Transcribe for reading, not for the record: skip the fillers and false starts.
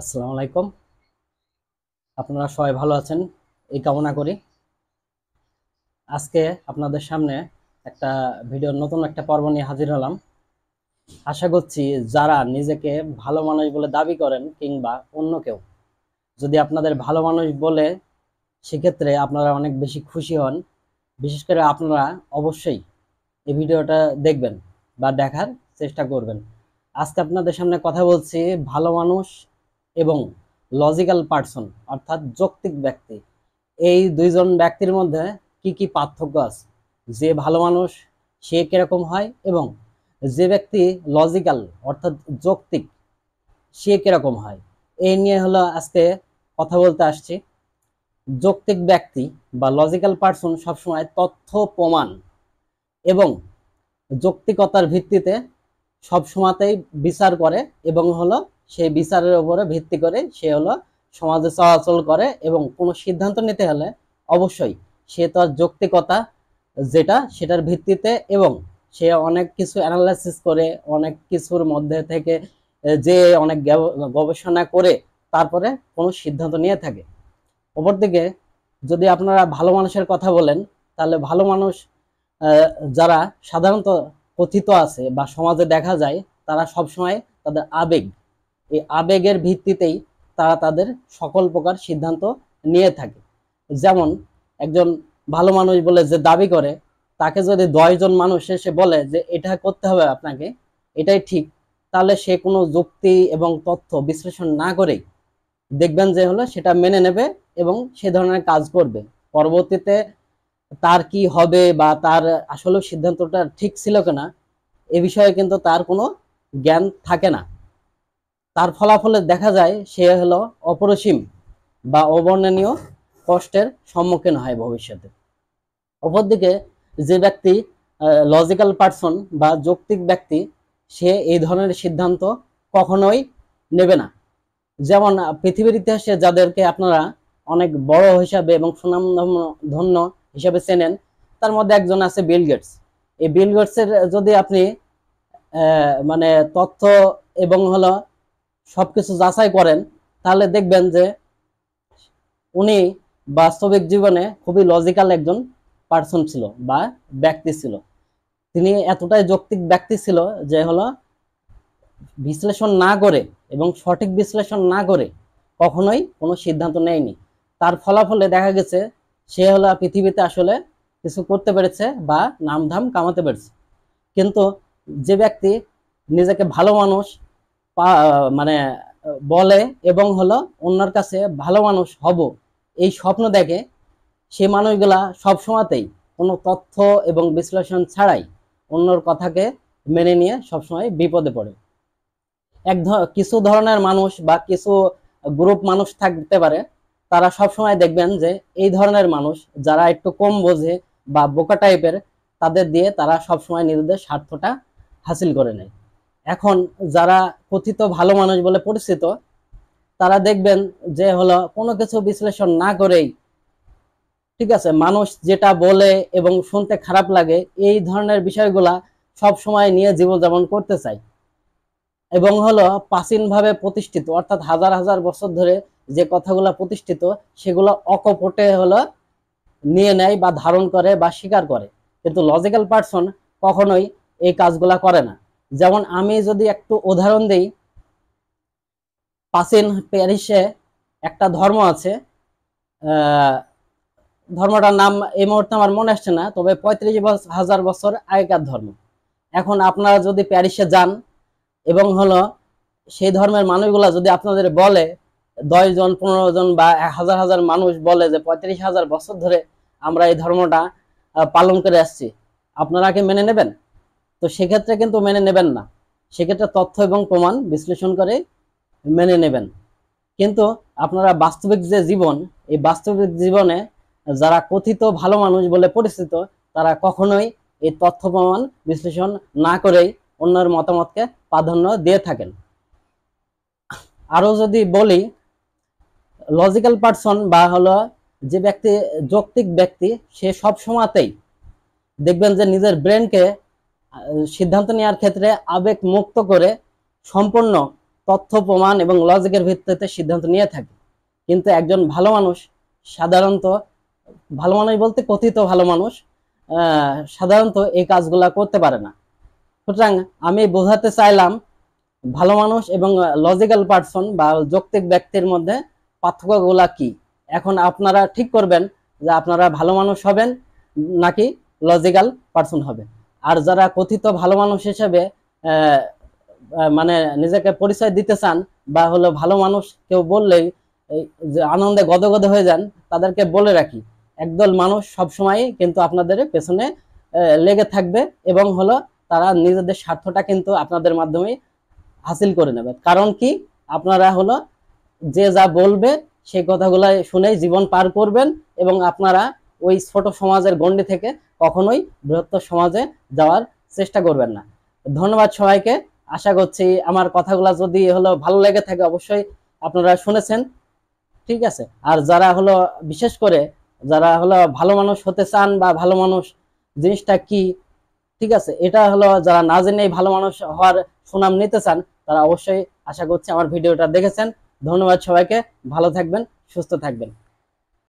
আসসালামু আলাইকুম। আপনারা সবাই ভালো আছেন এই কামনা করি। আজকে আপনাদের সামনে একটা ভিডিওর নতুন একটা পর্ব নিয়ে হাজির হলাম। আশা করছি যারা নিজেকে ভালো মানুষ বলে দাবি করেন কিংবা অন্য কেউ যদি আপনাদের ভালো মানুষ বলে, সেক্ষেত্রে আপনারা অনেক বেশি খুশি হন। বিশেষ করে আপনারা অবশ্যই এই ভিডিওটা দেখবেন বা দেখার চেষ্টা করবেন। আজকে আপনাদের সামনে কথা বলছি ভালো মানুষ এবং লজিক্যাল পার্সন, অর্থাৎ যৌক্তিক ব্যক্তি। এই দুইজন ব্যক্তির মধ্যে কি কি পার্থক্য আছে, যে ভালো মানুষ সে কিরকম হয় এবং যে ব্যক্তি লজিক্যাল অর্থাৎ যৌক্তিক সে কিরকম হয়, এই নিয়ে হলো আজকে কথা বলতে আসছি। যৌক্তিক ব্যক্তি বা লজিক্যাল পার্সন সবসময় তথ্য প্রমাণ এবং যৌক্তিকতার ভিত্তিতে সবসময়তেই বিচার করে এবং হলো সেই বিচারের উপরে ভিত্তি করে সে হলো সমাজে চলাচল করে এবং কোনো সিদ্ধান্ত নিতে হলে অবশ্যই সে তার যৌক্তিকতা যেটা সেটার ভিত্তিতে এবং সে অনেক কিছু অ্যানালাইসিস করে অনেক কিছুর মধ্যে থেকে যে অনেক গবেষণা করে তারপরে কোনো সিদ্ধান্ত নিয়ে থাকে। অপরদিকে যদি আপনারা ভালো মানুষের কথা বলেন, তাহলে ভালো মানুষ যারা সাধারণত কথিত আছে বা সমাজে দেখা যায়, তারা সবসময় তাদের আবেগ, এই আবেগের ভিত্তিতেই তারা তাদের সকল প্রকার সিদ্ধান্ত নিয়ে থাকে। যেমন একজন ভালো মানুষ বলে যে দাবি করে, তাকে যদি 10 জন মানুষ এসে বলে যে এটা করতে হবে আপনাকে, এটাই ঠিক, তাহলে সে কোনো যুক্তি এবং তথ্য বিশ্লেষণ না করেই দেখবেন যে হলো সেটা মেনে নেবে এবং সে ধরনের কাজ করবে। পরবর্তীতে তার কি হবে বা তার আসলে সিদ্ধান্তটা ঠিক ছিল কিনা এ বিষয়ে কিন্তু তার কোনো জ্ঞান থাকে না। তার ফলাফলে দেখা যায় সে হলো অপরিসীম বা অবর্ণনীয় কষ্টের সম্মুখীন হয় ভবিষ্যতে। অপরদিকে যে ব্যক্তি লজিক্যাল পার্সন বা যৌক্তিক ব্যক্তি, সে এই ধরনের সিদ্ধান্ত কখনোই নেবে না। যেমন পৃথিবীর ইতিহাসে যাদেরকে আপনারা অনেক বড় হিসাবে এবং সুনামধন্য হিসাবে চেনেন, তার মধ্যে একজন আছে বিল গেটস। এই বিল গেটসের যদি আপনি মানে তথ্য এবং হলো সবকিছু যাচাই করেন, তাহলে দেখবেন যে উনি বাস্তবিক জীবনে খুবই লজিক্যাল একজন পার্সন ছিল বা ব্যক্তি ছিল। তিনি এতটাই যৌক্তিক ব্যক্তি ছিল যে হলো বিশ্লেষণ না করে এবং সঠিক বিশ্লেষণ না করে কখনোই কোনো সিদ্ধান্ত নেয়নি। তার ফলাফলে দেখা গেছে সে হলো পৃথিবীতে আসলে কিছু করতে পেরেছে বা নামধাম কামাতে পেরেছে। কিন্তু যে ব্যক্তি নিজেকে ভালো মানুষ মানে বলে এবং হলো অন্যের কাছে ভালো মানুষ হব এই স্বপ্ন দেখে, সে মানুষগুলা সবসময়তেই কোনো তথ্য এবং বিশ্লেষণ ছাড়াই অন্যর কথাকে মেনে নিয়ে সবসময় বিপদে পড়ে। কিছু ধরনের মানুষ বা কিছু গ্রুপ মানুষ থাকতে পারে, তারা সবসময় দেখবেন যে এই ধরনের মানুষ যারা একটু কম বোঝে বা বোকা টাইপের, তাদের দিয়ে তারা সবসময় নিজেদের স্বার্থটা হাসিল করে নেয়। এখন যারা কথিত ভালো মানুষ বলে পরিচিত, তারা দেখবেন যে হলো কোনো কিছু বিশ্লেষণ না করেই, ঠিক আছে, মানুষ যেটা বলে এবং শুনতে খারাপ লাগে এই ধরনের বিষয়গুলা সব সময় নিয়ে জীবনযাপন করতে চায় এবং হলো প্রাচীনভাবে প্রতিষ্ঠিত, অর্থাৎ হাজার হাজার বছর ধরে যে কথাগুলো প্রতিষ্ঠিত সেগুলো অকপটে হলো নিয়ে নেয় বা ধারণ করে বা স্বীকার করে। কিন্তু লজিক্যাল পার্সন কখনোই এই কাজগুলা করে না। যেমন আমি যদি একটু উদাহরণ দিই, প্রাচীন প্যারিসে একটা ধর্ম আছে, ধর্মটার নাম এই মুহূর্তে আমার মনে আসছে না, তবে 35,000 বছর আগেকার ধর্ম। এখন আপনারা যদি প্যারিসে যান এবং হলো সেই ধর্মের মানুষগুলা যদি আপনাদের বলে, 10 জন 15 জন বা হাজার হাজার মানুষ বলে যে 35,000 বছর ধরে আমরা এই ধর্মটা পালন করে আসছি, আপনারা কি মেনে নেবেন? তো সেক্ষেত্রে কিন্তু মেনে নেবেন না। সেক্ষেত্রে তথ্য এবং প্রমাণ বিশ্লেষণ করে মেনে নেবেন। কিন্তু আপনারা বাস্তবিক যে জীবন, এই বাস্তবিক জীবনে যারা কথিত ভালো মানুষ বলে পরিচিত, তারা কখনোই এই তথ্য প্রমাণ বিশ্লেষণ না করেই অন্যের মতামতকে প্রাধান্য দিয়ে থাকেন। আরো যদি বলি, লজিক্যাল পার্সন বা হলো যে ব্যক্তি যৌক্তিক ব্যক্তি, সে সব সময়তেই দেখবেন যে নিজের ব্রেনকে সিদ্ধান্ত নেওয়ার ক্ষেত্রে আবেগ মুক্ত করে সম্পূর্ণ তথ্য প্রমাণ এবং লজিকের ভিত্তিতে সিদ্ধান্ত নিয়ে থাকে। কিন্তু একজন ভালো মানুষ সাধারণত, ভালো মানুষ বলতে কথিত ভালো মানুষ, সাধারণত এই কাজগুলা করতে পারে না। সুতরাং আমি বোঝাতে চাইলাম ভালো মানুষ এবং লজিক্যাল পার্সন বা যৌক্তিক ব্যক্তির মধ্যে পার্থক্যগুলা কি। এখন আপনারা ঠিক করবেন যে আপনারা ভালো মানুষ হবেন নাকি লজিক্যাল পার্সন হবে। আর যারা কথিত ভালো মানুষ হিসেবে মানে নিজেকে পরিচয় দিতে চান বা হলো ভালো মানুষ কেউ বললেই যে আনন্দে গদগদ হয়ে যান, তাদেরকে বলে রাখি একদল মানুষ সবসময় কিন্তু আপনাদের পেছনে লেগে থাকবে এবং হলো তারা নিজেদের স্বার্থটা কিন্তু আপনাদের মাধ্যমে হাসিল করে নেবে। কারণ কি, আপনারা হলো যে যা বলবে সেই কথাগুলো শুনেই জীবন পার করবেন এবং আপনারা ওই ছোট সমাজের গণ্ডি থেকে কখনোই বৃহত্তর সমাজে যাওয়ার চেষ্টা করবেন না। ধন্যবাদ সবাইকে। আশা করছি আমার কথাগুলো যদি হলো ভালো লেগে থাকে, অবশ্যই আপনারা শুনেছেন, ঠিক আছে। আর যারা হলো বিশেষ করে যারা হলো ভালো মানুষ হতে চান বা ভালো মানুষ জিনিসটা কি, ঠিক আছে, এটা হলো যারা না জেনেই ভালো মানুষ হওয়ার সুনাম নিতে চান, তারা অবশ্যই আশা করছি আমার ভিডিওটা দেখেছেন। ধন্যবাদ সবাইকে, ভালো থাকবেন, সুস্থ থাকবেন।